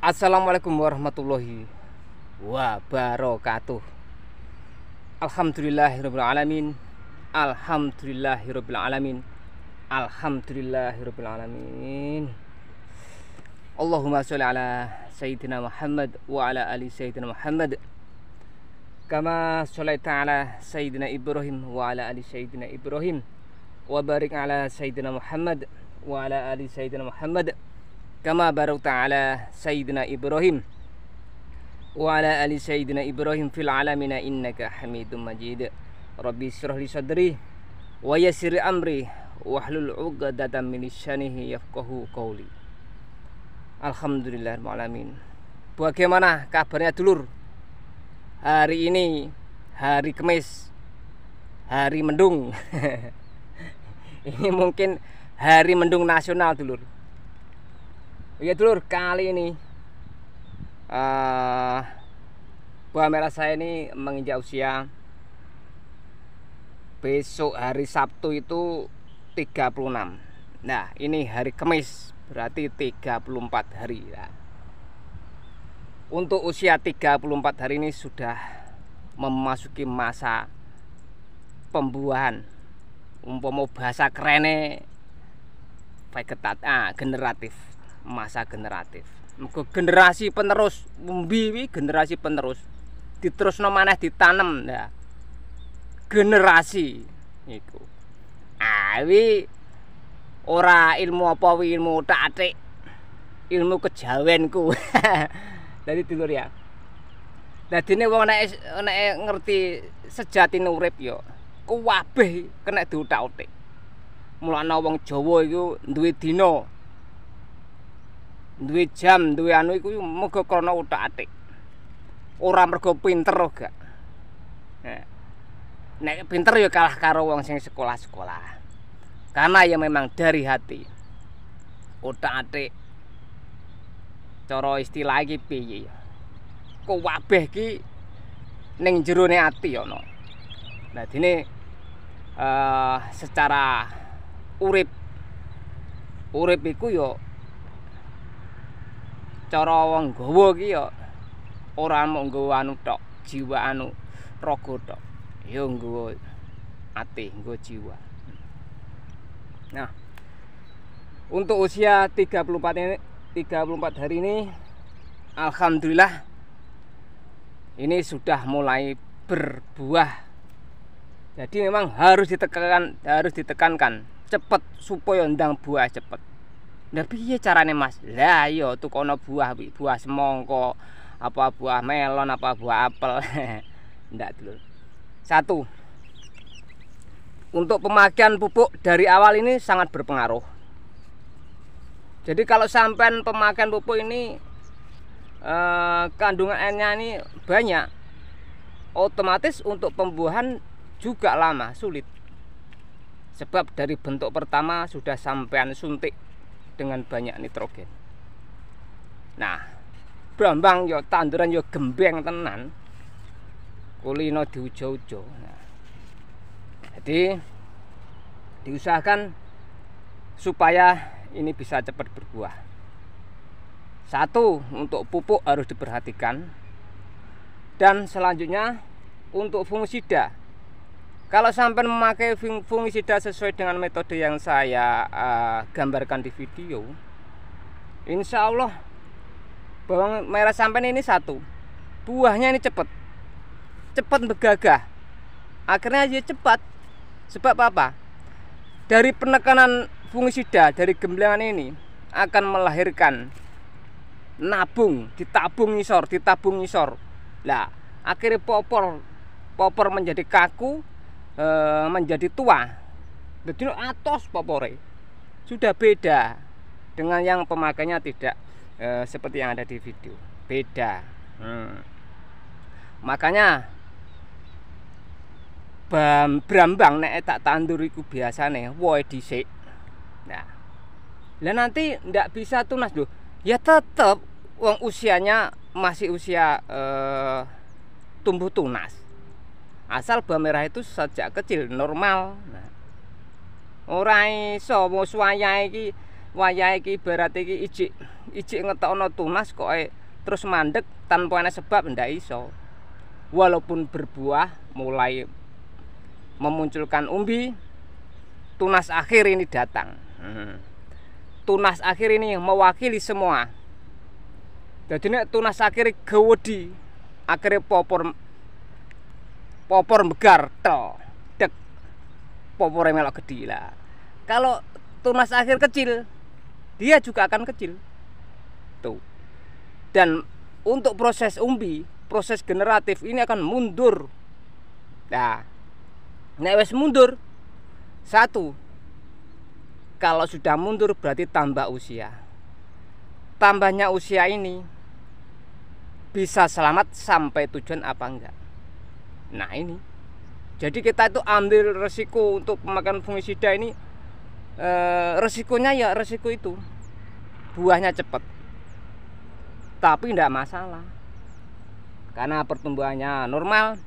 Assalamualaikum warahmatullahi wabarakatuh. Alhamdulillahirabbil alamin. Alhamdulillahirabbil alamin. Alhamdulillahirabbil alamin. Allahumma sholli ala sayyidina Muhammad wa ala ali sayyidina Muhammad. Kama sholaita ala sayyidina Ibrahim wa ala ali sayyidina Ibrahim. Wa barik ala sayyidina Muhammad wa ala ali sayyidina Muhammad. Kama barakta ala sayyidina Ibrahim wa ala ali sayyidina Ibrahim fil alamina innaka Hamidum Majid. Rabbi shrah li sadri wa yassir amri wahlul 'uqdatam min lisanihi yafqahu qawli. Alhamdulillahirabbil alamin. Bagaimana kabarnya dulur? Hari ini hari Kamis, hari mendung. Ini mungkin hari mendung nasional dulur. Ya dulur, kali ini buah merah saya ini menginjak usia. Besok hari Sabtu itu 36. Nah ini hari Kamis, berarti 34 hari ya. Untuk usia 34 hari ini sudah memasuki masa pembuahan. Umpama bahasa kerennya generatif. Masa generatif. Generasi penerus, generasi penerus. Diterusno maneh ditanam ya. Generasi iku. Wi ora ilmu apa ilmu tatik. Ilmu kejawenku. Dadi dulur ya. Dadine wong nek ngerti sejatine urip ya, kuwabeh kena diutak-utik. Mulane wong Jawa iku duwe dina, duwe jam, duwe anu iku muga krana utak-atik. Ora mergo pinter gak. Nek pinter ya kalah karo wong sing sekolah-sekolah. Karena ya memang dari hati. Utak-atik cara istilah iki piye ya? Kuwabeh ki ning jerone ati ana. Nah dene secara urip iku ya cara wong gawa ki ya ora mung nggawa anu tok, jiwa anu raga tok. Ya nggawa ati, nggawa jiwa. Nah, untuk usia 34 hari ini alhamdulillah ini sudah mulai berbuah. Jadi memang harus ditekankan cepet supaya ndang buah cepet. Nah piye carane Mas? Lah ya tukono buah semangka, apa buah melon, apa buah apel. Ndak dulu. Satu. Untuk pemakaian pupuk dari awal ini sangat berpengaruh. Jadi kalau sampean pemakaian pupuk ini kandungan N-nya ini banyak, otomatis untuk pembuahan juga lama, sulit. Sebab dari bentuk pertama sudah sampean suntik dengan banyak nitrogen. Nah, brambang yo tanduran yo gembeng tenan. Kulino diujo-ujo. Nah, jadi diusahakan supaya ini bisa cepat berbuah. Satu, untuk pupuk harus diperhatikan. Dan selanjutnya untuk fungisida. Kalau sampai memakai fungisida sesuai dengan metode yang saya gambarkan di video, insya Allah bawang merah sampai ini satu, buahnya ini cepat bergagah. Akhirnya ya cepat. Sebab apa? Dari penekanan fungisida dari gemblengan ini akan melahirkan ditabung ngisor. Lah akhirnya popor menjadi kaku, menjadi tua. Jadi atos popore sudah beda dengan yang pemakainya tidak seperti yang ada di video, beda. Makanya brambang nek tak tandur iku biasane woe dhisik. Nah, lah nanti ndak bisa tunas loh. Ya tetap wong usianya masih usia tumbuh tunas. Asal buah merah itu sejak kecil normal. Nah, ora iso wis wayahe iki wayahe iki ibarat iki ijik ngetokno tunas kok terus mandek tanpa ana sebab ndak iso. Walaupun berbuah mulai memunculkan umbi, tunas akhir ini datang. Tunas akhir ini mewakili semua. Jadi nek tunas akhir gewedi, akhirnya popor megar tel dek popore melok gede lah. Kalau tunas akhir kecil, dia juga akan kecil. Tuh. Dan untuk proses umbi, proses generatif ini akan mundur. Nah, nek wis mundur, satu, kalau sudah mundur berarti tambah usia. Tambahnya usia ini bisa selamat sampai tujuan apa enggak. Nah ini, jadi kita itu ambil resiko untuk memakan fungisida ini. Resikonya ya resiko itu buahnya cepat, tapi tidak masalah karena pertumbuhannya normal,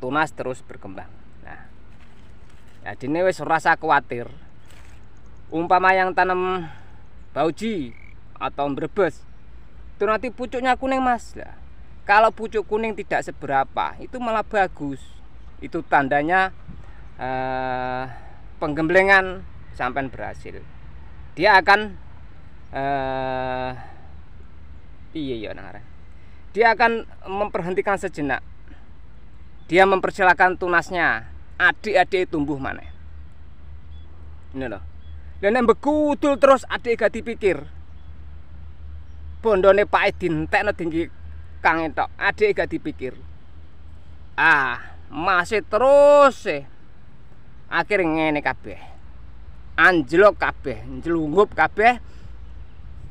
tunas terus berkembang. Nah, jadi ini wis rasa khawatir. Umpama yang tanam bauji atau Brebes itu nanti pucuknya kuning mas. Nah, kalau pucuk kuning tidak seberapa itu malah bagus. Itu tandanya penggemblengan sampai berhasil. Dia akan dia akan memperhentikan sejenak. Dia mempersilahkan tunasnya, adik-adik tumbuh mana. Ini loh. Dan yang bekudul terus adik gak dipikir. Bondone Pak Edin tekno tinggi kang entok, adik gak dipikir. Masih terus akhirnya ngene kabeh. Anjlok kabeh, njlungup kabeh.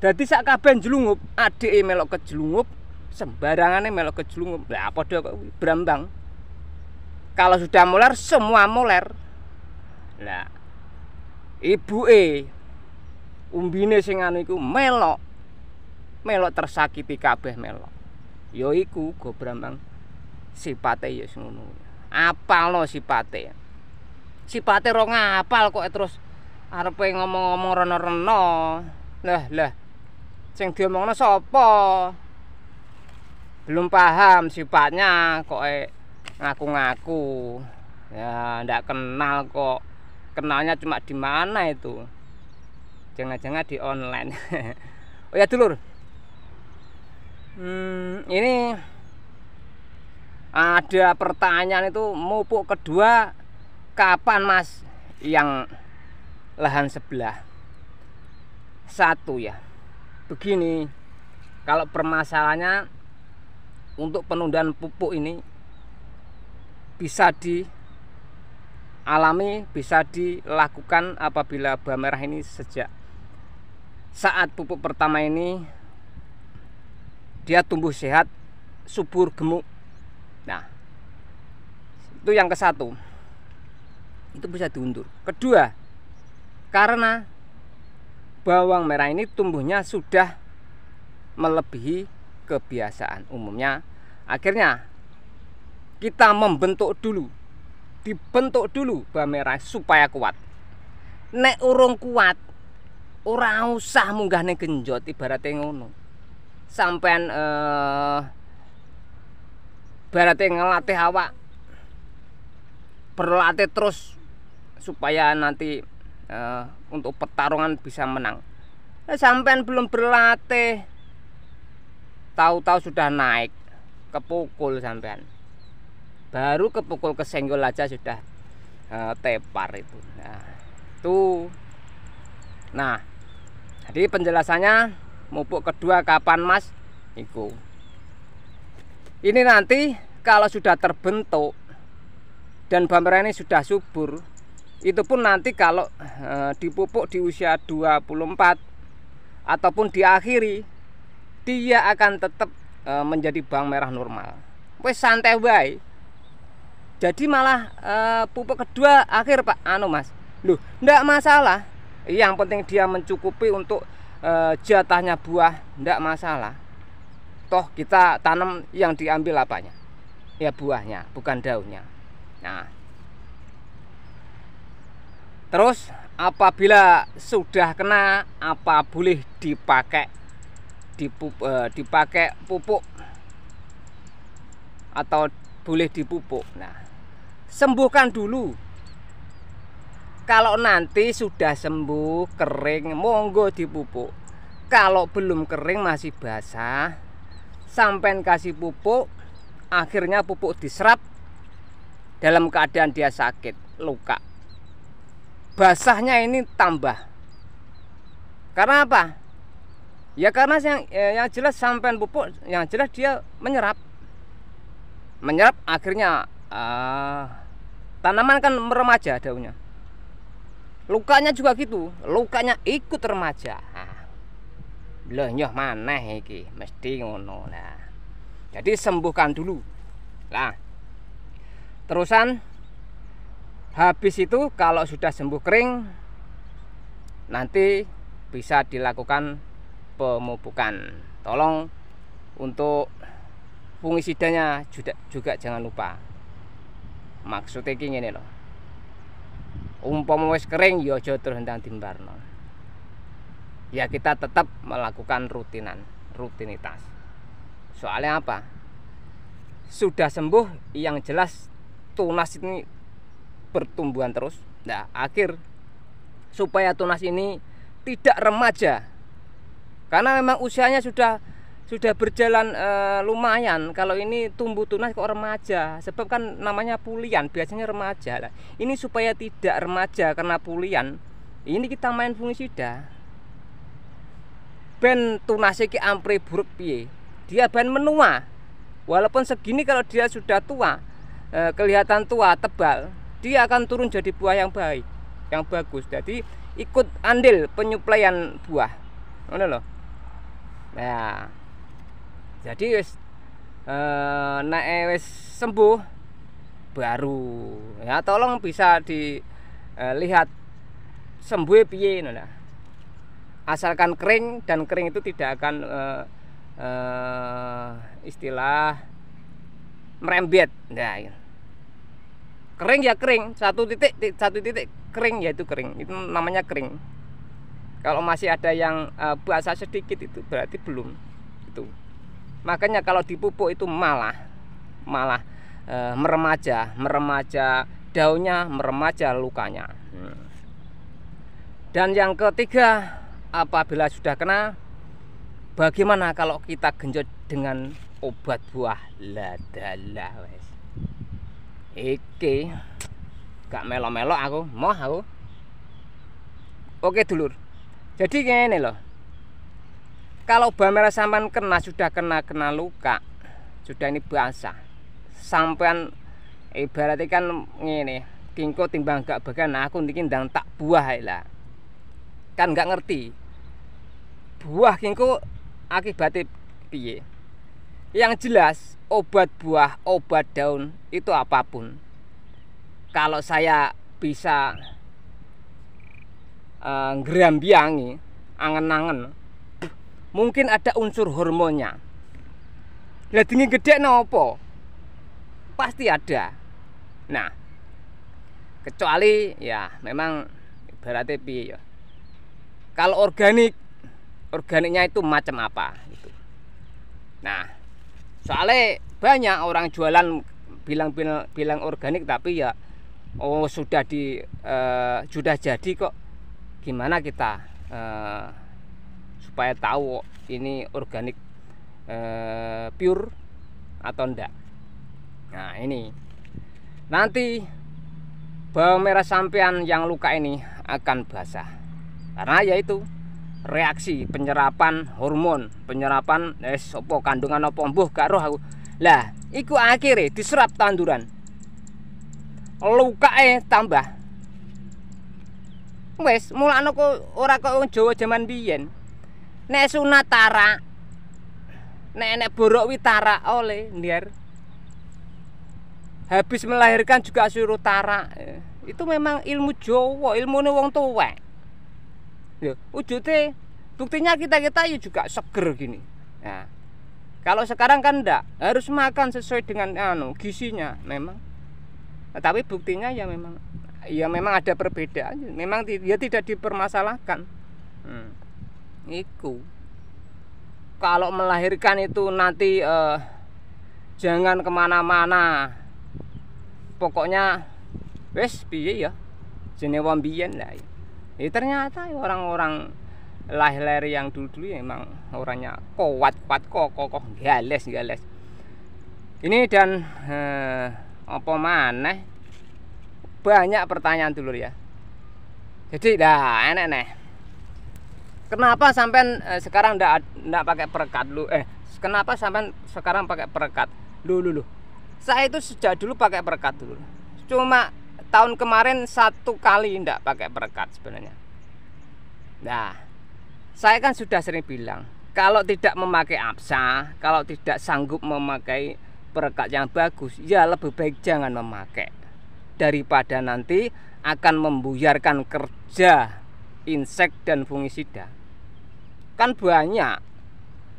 Dadi sak kabeh njlungup, adike melok kejelungup, sembarangane melok kejelungup. Lah padha kok brambang. Kalau sudah moler semua moler. Lah ibuke umbine sing anu iku melok tersakiti kabeh melok. Ya iku go brambang sipate ya ngono. Apalno sipate. Sipate ro ngapal kok terus arepe ngomong-ngomong rena-rena. Lah sing diomongno sapa? Belum paham sifatnya kok ngaku-ngaku. Ya ndak kenal kok. Kenalnya cuma di mana itu? Jangan-jangan di online. Oh ya dulur. Ini ada pertanyaan itu mupuk kedua kapan mas yang lahan sebelah? Satu ya. Begini, kalau permasalahannya untuk penundaan pupuk ini bisa dialami, bisa dilakukan apabila buah merah ini sejak saat pupuk pertama ini dia tumbuh sehat, subur, gemuk. Nah, itu yang ke satu. Itu bisa diundur. Kedua, karena bawang merah ini tumbuhnya sudah melebihi kebiasaan umumnya. Akhirnya kita dibentuk dulu bawang merah supaya kuat. Nek urung kuat, ora usah munggahne genjot ibaratnya ngono. Sampean ibaratnya ngelatih awak, berlatih terus supaya nanti untuk pertarungan bisa menang. Sampean belum berlatih, tahu-tahu sudah naik, kepukul sampean. Baru kepukul kesenggol aja sudah tepar itu. Nah, jadi penjelasannya mupuk kedua kapan mas? Iku. Ini nanti kalau sudah terbentuk dan bawang merah ini sudah subur, itu pun nanti kalau dipupuk di usia 24 ataupun diakhiri, dia akan tetap menjadi bawang merah normal. Wes santai wae. Jadi malah pupuk kedua akhir Pak mas. Loh, ndak masalah. Yang penting dia mencukupi untuk jatahnya buah, ndak masalah. Toh kita tanam yang diambil apanya? Ya buahnya, bukan daunnya. Nah, terus apabila sudah kena, apa boleh dipakai pupuk atau boleh dipupuk. Nah, sembuhkan dulu. Kalau nanti sudah sembuh, kering, monggo dipupuk. Kalau belum kering, masih basah, sampai kasih pupuk, akhirnya pupuk diserap, dalam keadaan dia sakit, luka. Basahnya ini tambah. Karena apa? Ya karena yang jelas sampai pupuk, yang jelas dia menyerap, akhirnya tanaman kan meremaja daunnya. Lukanya juga gitu, lukanya ikut remaja. Loh nyoh maneh iki, mesti ngono. Nah, jadi sembuhkan dulu. Nah, terusan habis itu kalau sudah sembuh kering, nanti bisa dilakukan pemupukan. Tolong untuk fungisidanya juga jangan lupa. Maksudnya ini loh, umpama wis kering ya aja terus ndang dimbarno. Ya kita tetap melakukan rutinitas. Soalnya apa? Sudah sembuh, yang jelas tunas ini pertumbuhan terus. Nah, supaya tunas ini tidak remaja. Karena memang usianya sudah berjalan lumayan. Kalau ini tumbuh tunas kok remaja, sebab kan namanya pulian, biasanya remaja lah. Ini supaya tidak remaja karena pulian, ini kita main fungisida. Ben tunas iki ampre buruk piye, dia ben menua. Walaupun segini, kalau dia sudah tua, kelihatan tua, tebal, dia akan turun jadi buah yang baik, yang bagus. Jadi ikut andil penyuplaian buah, ngono loh. Nah, jadi wis nek wis sembuh baru ya tolong bisa dilihat sembuh piye ngono lah. Asalkan kering, dan kering itu tidak akan istilah merembet. Nah, kering ya kering, satu titik kering, yaitu kering, itu namanya kering. Kalau masih ada yang basah sedikit, itu berarti belum. Itu makanya kalau dipupuk itu malah meremaja daunnya, meremaja lukanya. Dan yang ketiga, apabila sudah kena, bagaimana kalau kita genjot dengan obat buah? Ladalah wes. Iki gak melo-melo aku. Oke dulur. Jadi gini loh. Kalau bahan merah sampean sudah kena luka, sudah ini basah, sampean ibaratnya kan ngene, kingko timbang gak bagian, aku niki ndang tak buah lah. Kan gak ngerti. Buah kingko akibatnya piye? Yang jelas obat buah, obat daun itu apapun, kalau saya bisa ngrambiangi, angen-angen, mungkin ada unsur hormonnya. Lah dingin gede nopo? Pasti ada. Nah, kecuali ya memang ibaratnya piye ya. Kalau organiknya itu macam apa gitu. Nah, soalnya banyak orang jualan bilang organik, tapi ya sudah jadi kok. Gimana kita supaya tahu ini organik pure atau enggak? Nah, ini nanti bawang merah sampean yang luka ini akan basah, karena yaitu reaksi penyerapan hormon, penyerapan opo kandungan opo mbuh gak roh aku. Lah iku akhirnya diserap tanduran, lukae tambah. Wes mulane kok ora kok wong Jawa jaman biyen. Nek sunat tarak, nek borok wi tarak oleh ndiar. Habis melahirkan juga suruh tarak. Itu memang ilmu Jawa, ilmune wong tuwek. Ya, wujudnya buktinya kita ya juga seger gini. Nah, kalau sekarang kan enggak, harus makan sesuai dengan gizinya memang. Nah, tapi buktinya ya memang ya memang ada perbedaan, memang dia tidak dipermasalahkan. Iku kalau melahirkan itu nanti jangan kemana-mana, pokoknya wes piye ya jenenge wong biyen lah. Ya ternyata orang-orang lahir yang dulu ya emang orangnya kuat kokoh gales. Ini dan apa maneh banyak pertanyaan dulur ya. Jadi dah enak nih. Kenapa sampean sekarang ndak pakai perekat lu? Kenapa sampean sekarang pakai perekat? Lu. Saya itu sejak dulu pakai perekat dulu. Cuma tahun kemarin 1 kali ndak pakai perekat sebenarnya. Nah, saya kan sudah sering bilang, kalau tidak memakai APSA, kalau tidak sanggup memakai perekat yang bagus, ya lebih baik jangan memakai. Daripada nanti akan membuyarkan kerja insek dan fungisida. Kan banyak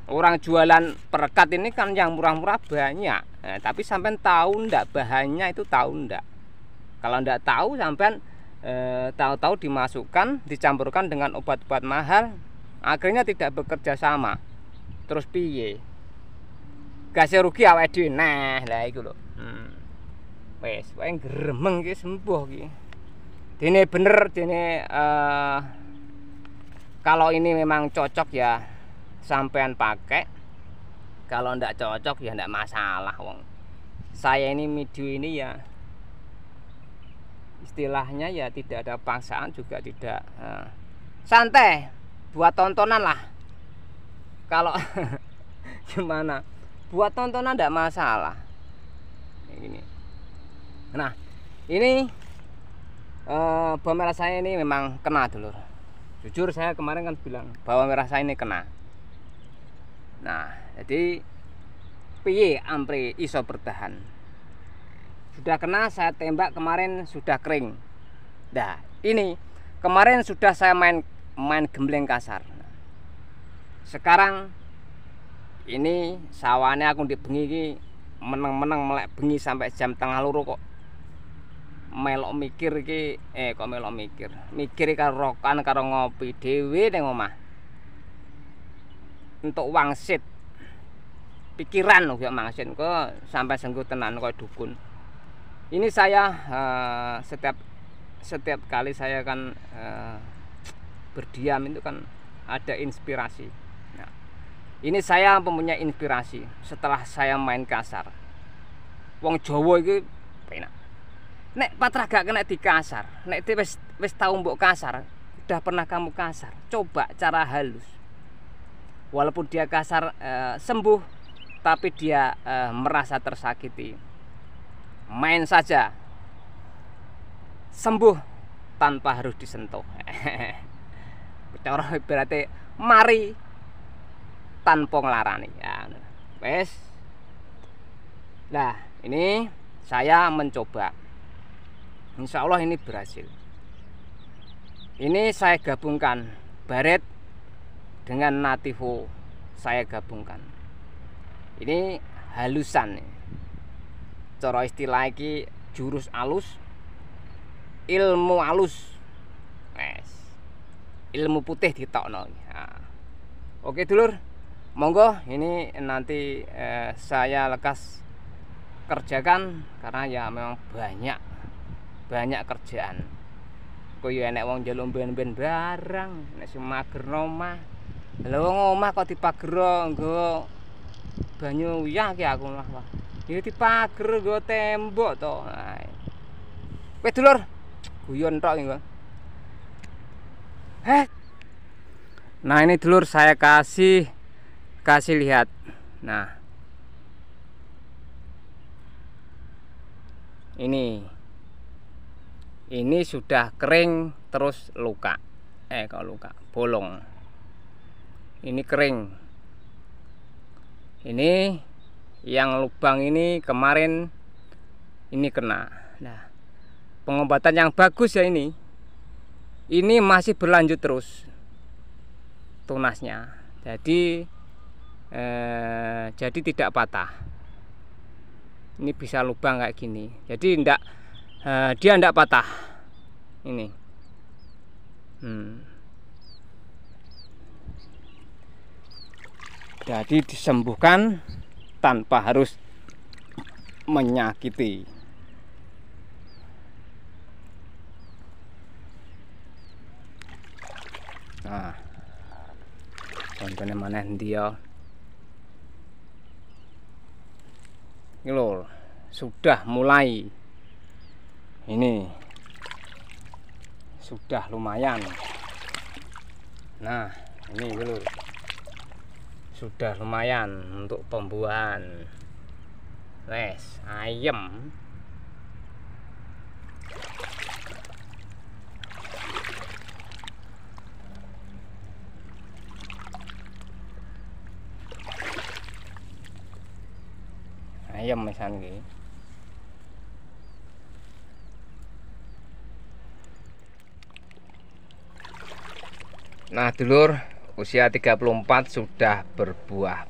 orang jualan perekat ini kan yang murah-murah banyak. Tapi sampean tahu ndak bahannya itu, tahu ndak? Kalau ndak tahu sampean tahu-tahu dimasukkan, dicampurkan dengan obat-obat mahal, akhirnya tidak bekerja sama. Terus piye? Gase rugi awake dhewe. Nah, lah iku lho. Wes, wae gremeng iki sembuh iki. Dene bener kalau ini memang cocok ya sampean pakai. Kalau ndak cocok ya ndak masalah wong. Saya ini video ini ya istilahnya ya tidak ada paksaan, juga tidak santai, buat tontonan lah. Kalau gimana, buat tontonan ndak masalah ini. Nah ini bawang merah saya ini memang kena dulur. Jujur saya kemarin kan bilang bawang merah saya ini kena. Nah jadi piye ampre iso bertahan. Sudah kena, saya tembak kemarin sudah kering. Nah ini kemarin sudah saya main gembleng kasar. Sekarang ini sawane aku di bengi iki meneng-meneng melek bengi sampai jam 1:30 kok melok mikir iki kok melok mikir karo rokan karo ngopi dhewe ning omah untuk wangsit pikiran lho ya mangsin kok sampai sengguh tenan kok dukun. Ini saya setiap kali saya kan berdiam itu kan ada inspirasi. Nah, ini saya mempunyai inspirasi setelah saya main kasar. Wong Jawa iki penak. Nek patra gak kena di kasar, nek wis tau mbok kasar, udah pernah kamu kasar, coba cara halus. Walaupun dia kasar sembuh, tapi dia merasa tersakiti, main saja sembuh tanpa harus disentuh. Cara berarti mari tanpa nglarani ya. Wes. Nah, ini saya mencoba. Insya Allah ini berhasil. Ini saya gabungkan baret dengan nativo, saya gabungkan. Ini halusan nih. Cara istilah iki jurus alus, ilmu alus. Wes. Ilmu putih ditokno. Nah. Oke dulur, monggo ini nanti saya lekas kerjakan karena ya memang banyak kerjaan. Koyo enek wong njaluk ben-ben barang, nek sing mager omah. Lha wong omah kok dipagero nggo banyu uyah ki aku lah. Ya dipager nggo tembok to. Kowe dulur, guyon tok iki. Nah, ini dulur saya kasih lihat. Nah. Ini sudah kering terus luka. Bolong. Ini kering. Ini yang lubang ini kemarin ini kena. Nah, pengobatan yang bagus ya ini. Ini masih berlanjut terus tunasnya. Jadi tidak patah. Ini bisa lubang kayak gini. Jadi dia ndak patah. ini. Jadi disembuhkan tanpa harus menyakiti. Nah, contohnya mana dia? Ini loh, sudah mulai. Ini sudah lumayan. Nah, ini dulu. Sudah lumayan untuk pembuahan. Wes, ayam. Ayam misalnya gini. Nah, dulur, usia 34 sudah berbuah.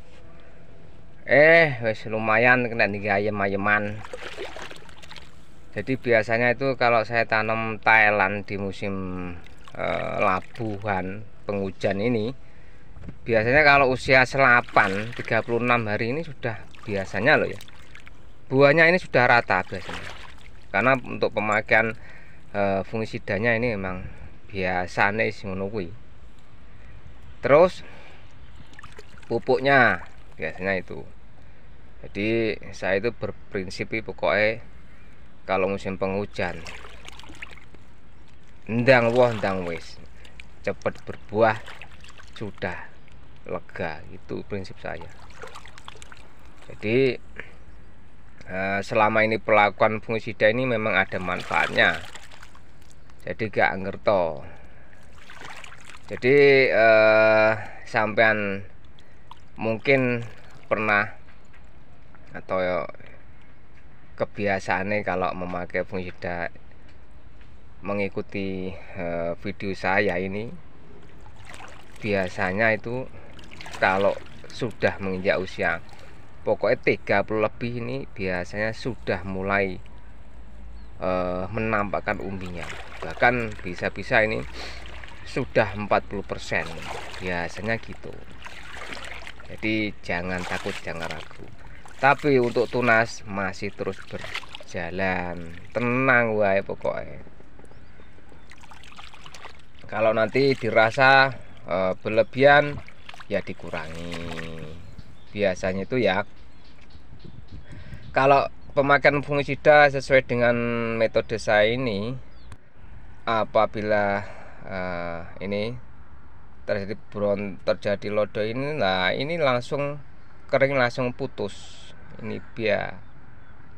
Wes lumayan kena tiga ayam-ayaman. Jadi biasanya itu kalau saya tanam Thailand di musim labuhan penghujan ini, biasanya kalau usia selapan 36 hari ini sudah biasanya loh ya. Buahnya ini sudah rata biasanya. Karena untuk pemakaian fungisidanya ini memang biasanya ngono kuwi. Terus pupuknya biasanya itu. Jadi saya itu berprinsip pokoknya kalau musim penghujan ndang wis cepet berbuah sudah lega, itu prinsip saya. Jadi selama ini perlakuan fungisida ini memang ada manfaatnya, jadi gak ngerto. Jadi sampean mungkin pernah atau kebiasaannya kalau memakai fungisida mengikuti video saya ini, biasanya itu kalau sudah menginjak usia pokoknya 30 lebih ini biasanya sudah mulai menampakkan umbinya. Bahkan bisa-bisa ini sudah 40% biasanya gitu. Jadi jangan takut, jangan ragu. Tapi untuk tunas masih terus berjalan, tenang wae pokoknya. Kalau nanti dirasa berlebihan ya dikurangi. Biasanya itu ya, kalau pemakaian fungisida sesuai dengan metode saya ini, apabila ini terjadi lodo ini, nah ini langsung kering, langsung putus ini biar.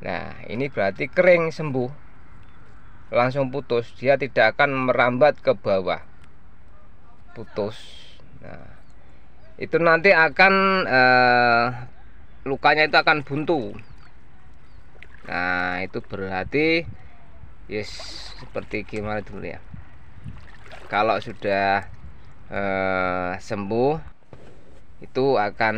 Nah ini berarti kering, sembuh, langsung putus, dia tidak akan merambat ke bawah, putus. Nah itu nanti akan lukanya itu akan buntu. Nah itu berarti yes, seperti gimana dulu ya, kalau sudah sembuh itu akan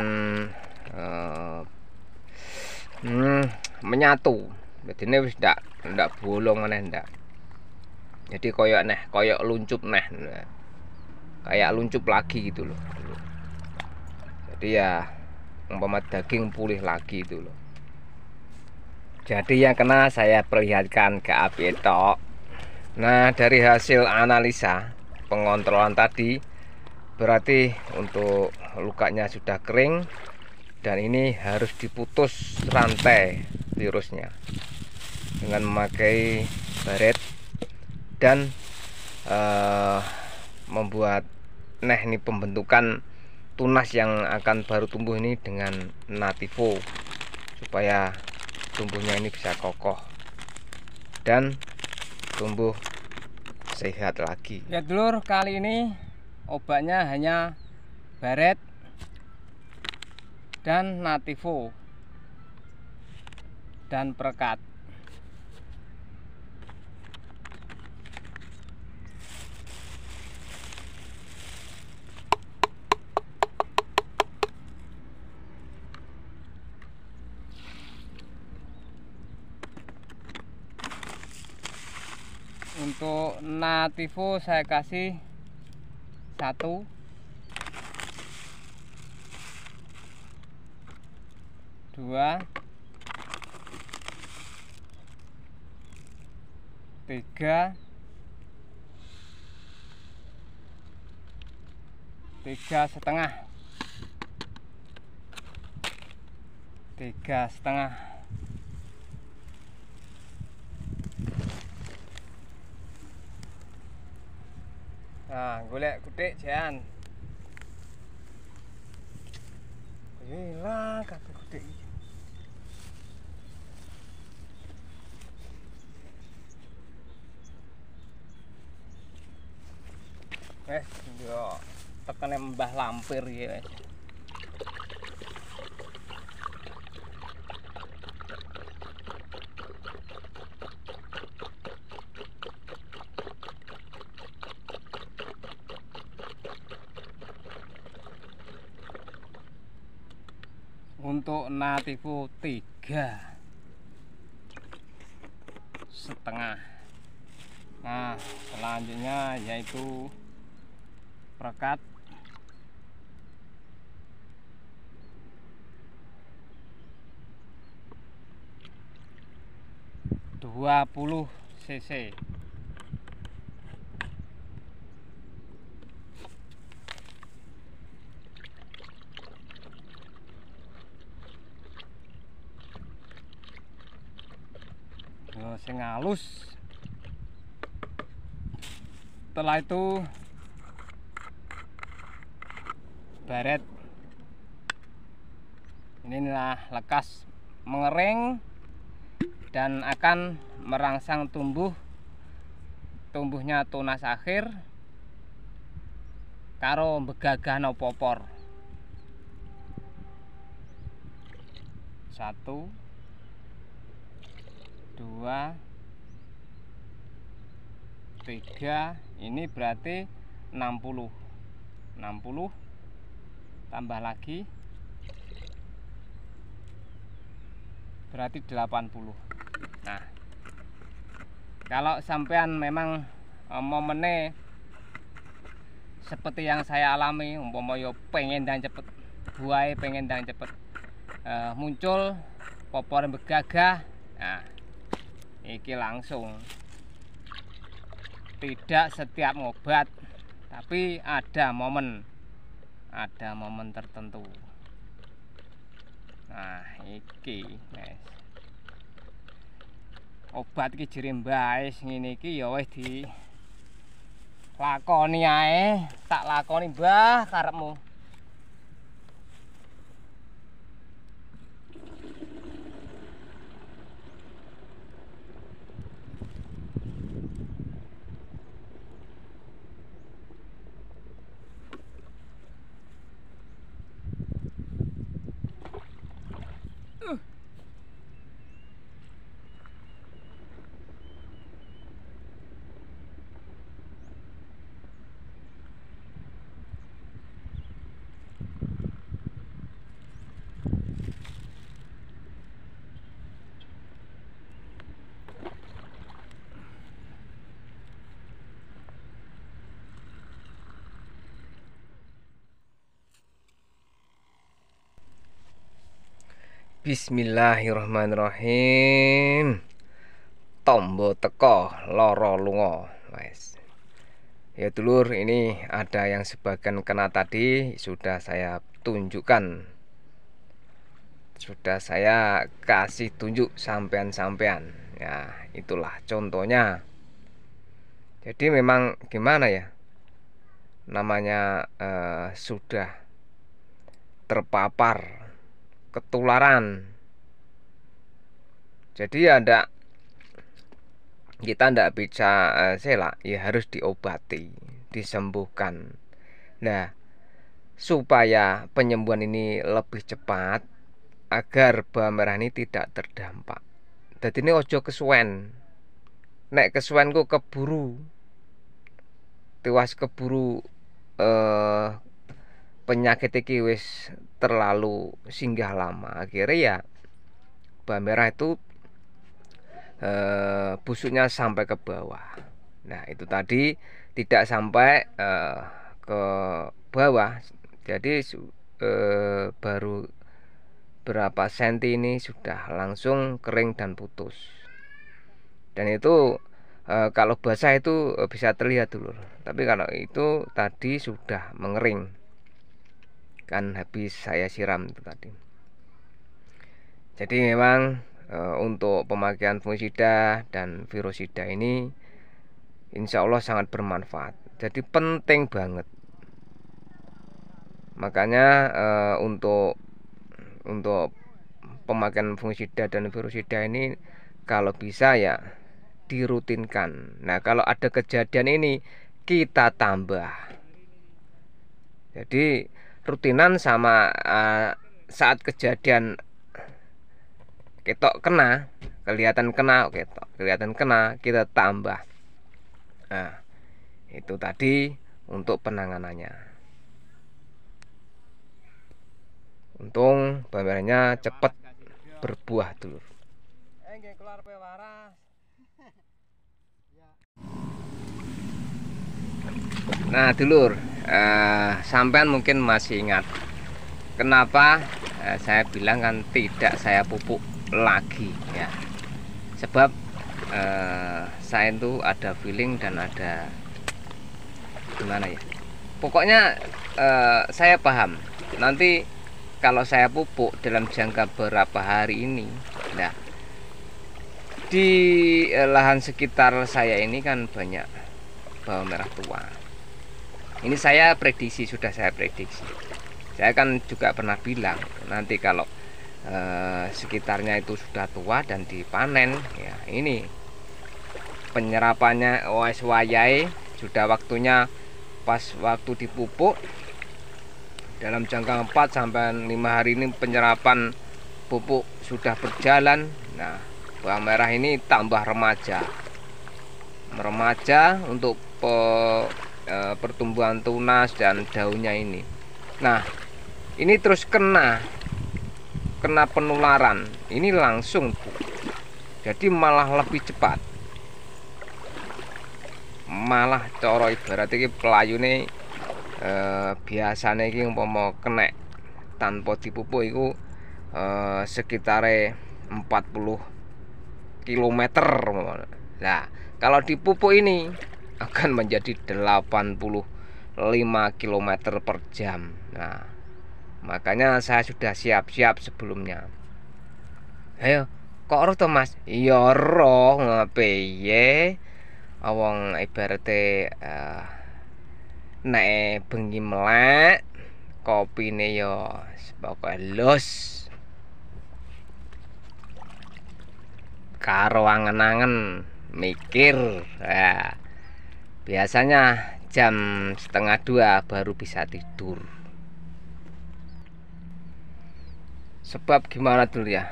menyatu. Jadi ini ndak bolong aneh ndak. Jadi koyok luncup nah, kayak luncup lagi gitu loh. Jadi ya umpama daging pulih lagi itu loh. Jadi yang kena saya perlihatkan ke api tok. Nah dari hasil analisa pengontrolan tadi, berarti untuk lukanya sudah kering dan ini harus diputus rantai virusnya dengan memakai baret dan membuat ini pembentukan tunas yang akan baru tumbuh ini dengan Nativo, supaya tumbuhnya ini bisa kokoh dan tumbuh sehat lagi. Ya dulur, kali ini obatnya hanya baret dan Nativo dan perekat. Untuk Nativo saya kasih 1, 2, 3, 3,5, 3,5. Nah, golek kutik jan. Hilang kabeh kutik iki. Wes, yo tekene Mbah Lampir iki wes. Untuk Nativo 3,5. Nah, selanjutnya yaitu perekat. (20 cc). Sing halus. Setelah itu baret. Inilah lekas mengering dan akan merangsang tumbuhnya tunas akhir karo begagah no popor. 1, 2, 3. Ini berarti 60 tambah lagi berarti 80. Nah, kalau sampean memang momennya seperti yang saya alami, umpama yo pengen dan cepet buai, pengen dan cepet muncul popor begagah. Nah, iki langsung. Tidak setiap ngobat, tapi ada momen tertentu. Nah, iki guys, obat iki jere mbaes ngene iki ya wis di lakoni ae, tak lakoni Mbah karepmu. Bismillahirrahmanirrahim. Tombo teko loro lunga. Wes. Ya dulur, ini ada yang sebagian kena tadi sudah saya tunjukkan. Sudah saya kasih tunjuk sampean-sampean. Ya, itulah contohnya. Jadi memang gimana ya? Namanya sudah terpapar ketularan. Jadi kita ndak bisa selak, ya harus diobati, disembuhkan. Nah, supaya penyembuhan ini lebih cepat agar bawang merah ini tidak terdampak. Jadi ini ojo kesuwen. Nek kesuwen ku keburu penyakit iki wis terlalu singgah lama, akhirnya ya bawang merah itu busuknya sampai ke bawah. Nah, itu tadi tidak sampai ke bawah. Jadi baru berapa senti ini sudah langsung kering dan putus. Dan itu kalau basah itu bisa terlihat dulu. Tapi kalau itu tadi sudah mengering, kan habis saya siram itu tadi. Jadi memang untuk pemakaian fungisida dan virusida ini insya Allah sangat bermanfaat. Jadi penting banget. Makanya untuk pemakaian fungisida dan virusida ini kalau bisa ya dirutinkan. Nah, kalau ada kejadian ini kita tambah. Jadi rutinan sama saat kejadian ketok kena, kelihatan kena, ketok kelihatan kena, kita tambah. Nah, itu tadi untuk penanganannya. Untung pamerannya cepat berbuah dulu. Nah, dulur, sampean mungkin masih ingat kenapa saya bilang kan tidak saya pupuk lagi ya. Sebab saya itu ada feeling dan ada gimana ya. Pokoknya saya paham nanti kalau saya pupuk dalam jangka berapa hari ini, nah di lahan sekitar saya ini kan banyak bawang merah tua. Ini saya prediksi, sudah saya prediksi. Saya kan juga pernah bilang nanti kalau sekitarnya itu sudah tua dan dipanen, ya ini penyerapannya wis wayai, sudah waktunya pas waktu dipupuk. Dalam jangka 4 sampai 5 hari ini penyerapan pupuk sudah berjalan. Nah, bawang merah ini tambah remaja untuk pertumbuhan tunas dan daunnya ini. Nah, ini terus kena penularan ini langsung, jadi malah lebih cepat, malah coro ibarat iki pelayune biasanya iki umpama kena tanpa dipupuk itu sekitar 40 km. Nah, kalau dipupuk ini akan menjadi 85 km per jam. Nah, makanya saya sudah siap-siap sebelumnya. Ayo, kok roh to Mas? Iya roh, ngepeye awong ibarate nek bengi melek kopine yo pokoke los karo angen-angen mikir. Nah, biasanya jam 1:30 baru bisa tidur. Sebab gimana dulu ya,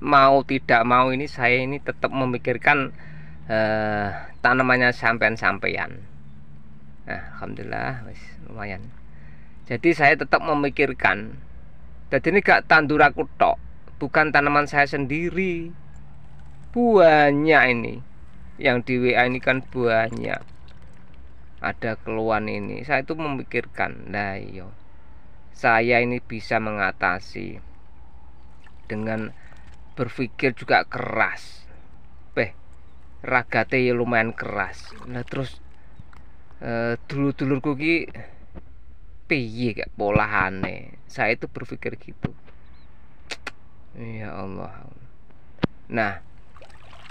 mau tidak mau ini saya ini tetap memikirkan tanamannya sampean-sampean. Nah, alhamdulillah wis lumayan. Jadi saya tetap memikirkan. Jadi ini gak tandur aku tok, bukan tanaman saya sendiri. Banyak ini yang di WA ini kan banyak. Ada keluhan ini. Saya itu memikirkan, nah iyo, saya ini bisa mengatasi dengan berpikir juga keras. Ragate ya lumayan keras. Nah terus dulur-dulurku ki piye gak polahane. Saya itu berpikir gitu. Ya Allah. Nah,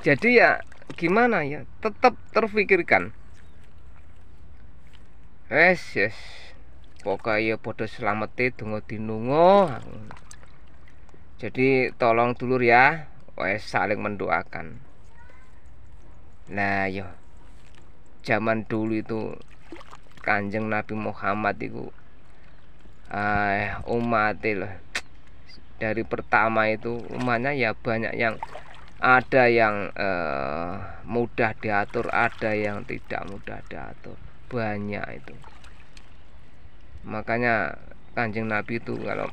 jadi ya gimana ya, tetap terpikirkan. Yes. Pokoknya podo selamete donga dinunga. Jadi tolong dulur ya, wes saling mendoakan. Nah, yo zaman dulu itu Kanjeng Nabi Muhammad itu umat loh. Dari pertama itu umatnya ya banyak yang ada yang mudah diatur, ada yang tidak mudah diatur, banyak itu. Makanya Kanjeng Nabi itu kalau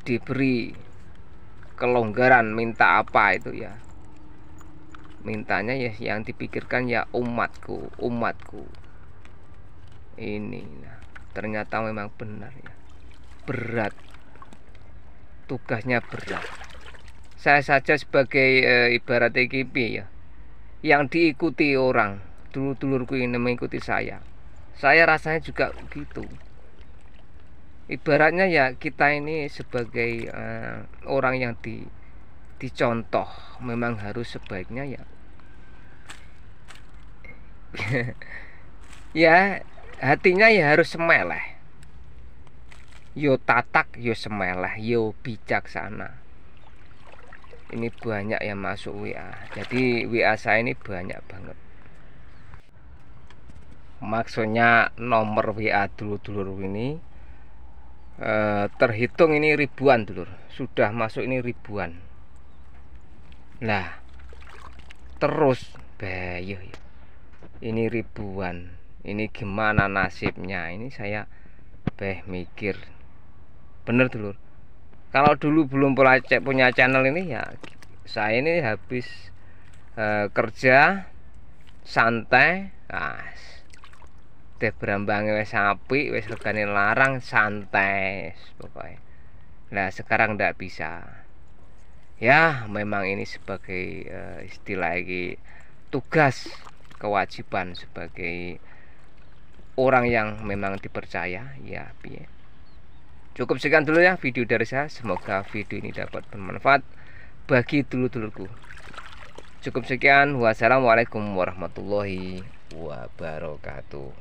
diberi kelonggaran minta apa itu ya mintanya ya yang dipikirkan ya umatku. Ini nah, ternyata memang benar ya. Berat. Tugasnya berat. Saya saja sebagai ibarat EKP ya, yang diikuti orang, dulur-dulurku ini mengikuti saya rasanya juga gitu. Ibaratnya ya kita ini sebagai orang yang dicontoh, memang harus sebaiknya ya ya hatinya ya harus semeleh, yo tatak, yo semeleh, yo bijaksana. Ini banyak yang masuk WA, jadi WA saya ini banyak banget. Maksudnya nomor WA dulur-dulur ini terhitung ini ribuan dulur, sudah masuk ini ribuan. Nah terus bayo ya, ini ribuan, ini gimana nasibnya? Ini saya mikir bener dulur. Kalau dulu belum punya channel ini ya, saya ini habis kerja santai, teh berambange wis apik, wis regane larang, santai pokoknya. Nah sekarang ndak bisa. Ya memang ini sebagai istilah lagi tugas, kewajiban sebagai orang yang memang dipercaya ya piye. Cukup sekian dulu ya video dari saya. Semoga video ini dapat bermanfaat bagi dulur-dulurku. Cukup sekian. Wassalamualaikum warahmatullahi wabarakatuh.